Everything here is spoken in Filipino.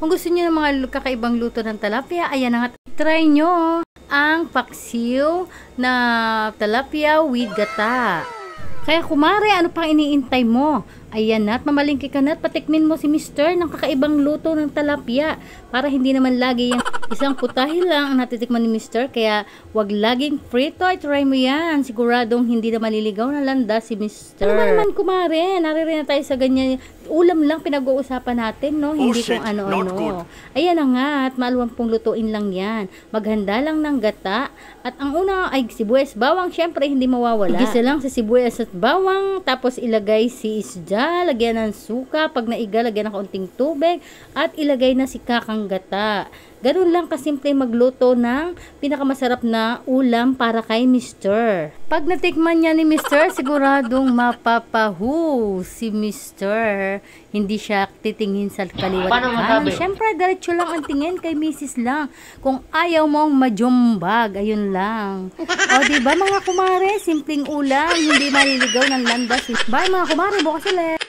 Kung gusto niyo ng mga kakaibang luto ng tilapia, ayan na nga, try nyo ang paksiw na tilapia with gata. Kaya kumare, ano pang iniintay mo? Ayan na, at mamalingki ka na at patikmin mo si Mr. ng kakaibang luto ng tilapia para hindi naman lagi yung isang putahe lang ang natitikman ni Mr. Kaya wag laging frito, ay try mo yan. Siguradong hindi na maliligaw na landa si Mr. Ano naman kumare, naririnig na tayo sa ganyan. Ulam lang pinag-uusapan natin, no? Hindi kung ano-ano. Ayan na nga, at maluwampong lutuin lang yan. Maghanda lang ng gata. At ang una ay sibuyas bawang, syempre hindi mawawala. Igisa lang sa sibuyas at bawang, tapos ilagay si isda, lagyan ng suka, pag naiga, lagyan ng kaunting tubig, at ilagay na si kakang gata. Ganun lang kasimple magluto ng pinakamasarap na ulam para kay Mr. Pag natikman niya ni Mr., siguradong mapapahu si Mr. Hindi siya titingin sa kaliwat kanan. Siyempre, diretso lang ang tingin kay Mrs. lang. Kung ayaw mong majumbag, ayun lang. O, diba mga kumare, simpleng ulam, hindi maliligaw ng landas. Bye mga kumare, bukas ulit.